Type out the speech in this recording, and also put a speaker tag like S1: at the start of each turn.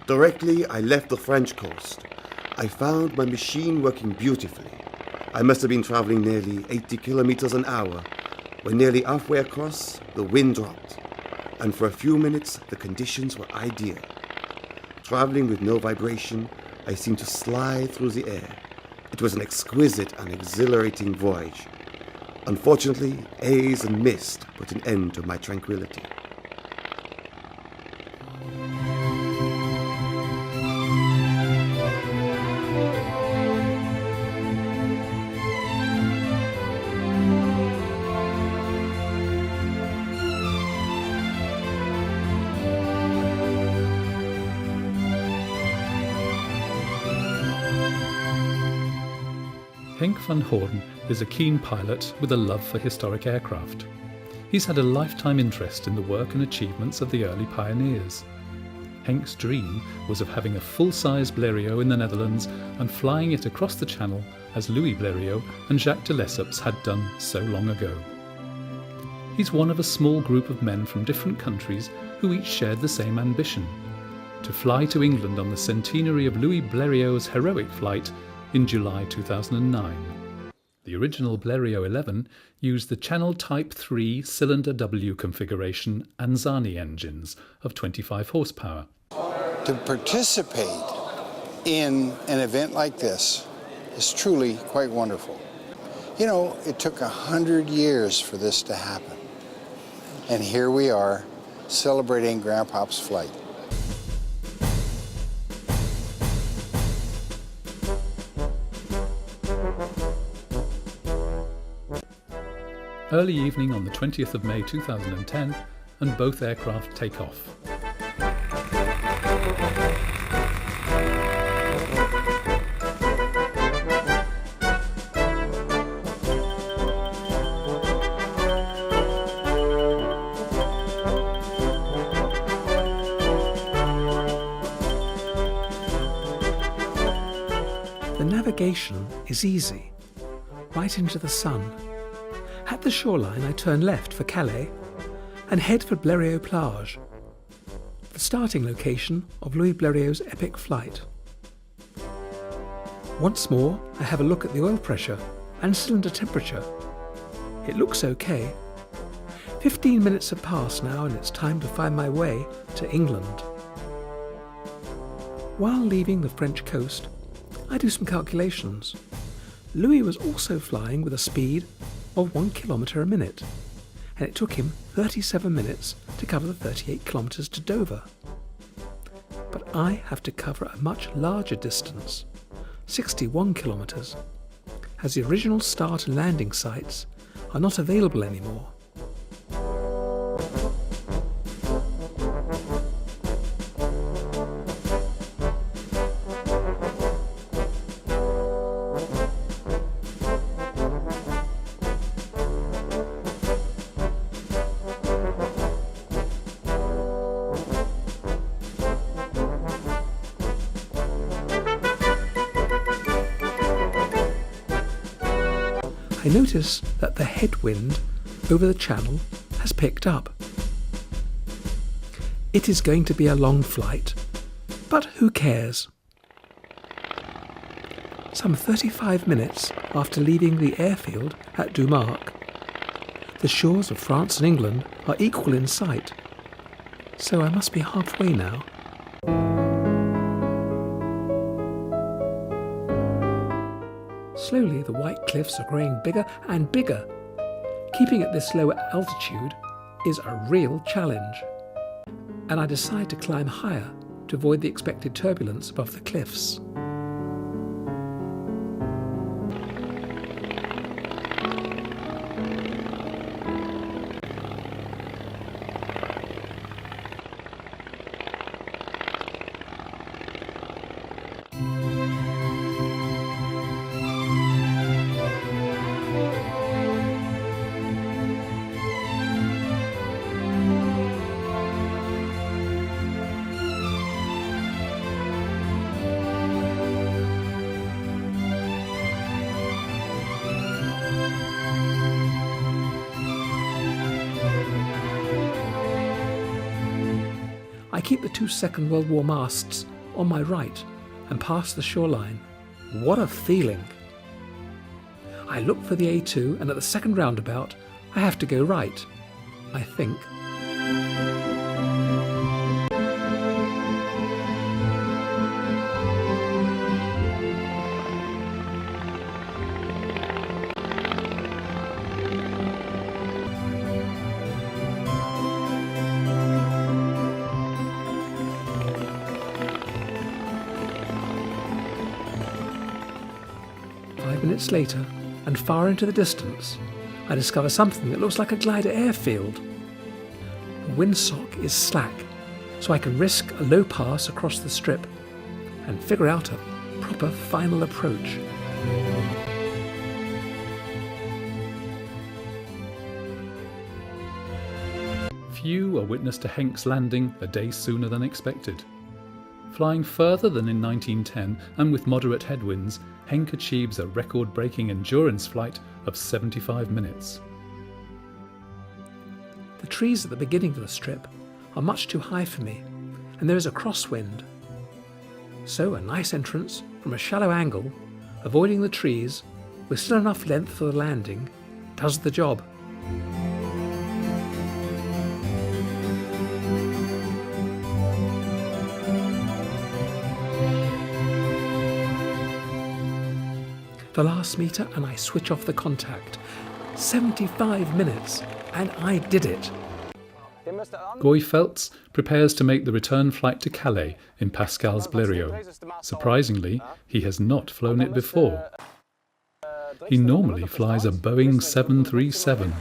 S1: Directly I left the French coast, I found my machine working beautifully. I must have been traveling nearly 80 kilometers an hour when nearly halfway across, the wind dropped, and for a few minutes the conditions were ideal. Traveling with no vibration, I seemed to slide through the air. It was an exquisite and exhilarating voyage. Unfortunately, haze and mist put an end to my tranquility.
S2: Henk van Hoorn is a keen pilot with a love for historic aircraft. He's had a lifetime interest in the work and achievements of the early pioneers. Henk's dream was of having a full-size Blériot in the Netherlands and flying it across the Channel as Louis Blériot and Jacques de Lesseps had done so long ago. He's one of a small group of men from different countries who each shared the same ambition: to fly to England on the centenary of Louis Blériot's heroic flight in July 2009. The original Blériot 11 used the Channel Type 3 cylinder W configuration Anzani engines of 25 horsepower.
S3: To participate in an event like this is truly quite wonderful. You know, it took 100 years for this to happen. And here we are celebrating Grandpa's flight.
S2: Early evening on the 20th of May 2010, and both aircraft take off.
S4: The navigation is easy, right into the sun. At the shoreline, I turn left for Calais and head for Blériot Plage, the starting location of Louis Blériot's epic flight. Once more, I have a look at the oil pressure and cylinder temperature. It looks okay. 15 minutes have passed now, and it's time to find my way to England. While leaving the French coast, I do some calculations. Louis was also flying with a speed of 1 kilometre a minute, and it took him 37 minutes to cover the 38 kilometres to Dover. But I have to cover a much larger distance, 61 kilometres, as the original start and landing sites are not available anymore. I notice that the headwind over the channel has picked up. It is going to be a long flight, but who cares? Some 35 minutes after leaving the airfield at Dumarque, the shores of France and England are equal in sight, so I must be halfway now. Slowly, the white cliffs are growing bigger and bigger. Keeping at this lower altitude is a real challenge, and I decide to climb higher to avoid the expected turbulence above the cliffs. I keep the two Second World War masts on my right and past the shoreline. What a feeling! I look for the A2 and at the second roundabout I have to go right, I think. Minutes later, and far into the distance, I discover something that looks like a glider airfield. The windsock is slack, so I can risk a low pass across the strip and figure out a proper final approach.
S2: Few are witness to Henk's landing a day sooner than expected. Flying further than in 1910 and with moderate headwinds, Henk achieves a record-breaking endurance flight of 75 minutes.
S4: The trees at the beginning of the strip are much too high for me, and there is a crosswind. So a nice entrance from a shallow angle, avoiding the trees, with still enough length for the landing, does the job. The last meter and I switch off the contact. 75 minutes, and I did it.
S2: Guy Feltz prepares to make the return flight to Calais in Pascal's Blériot. Surprisingly, he has not flown it before. He normally flies a Boeing 737.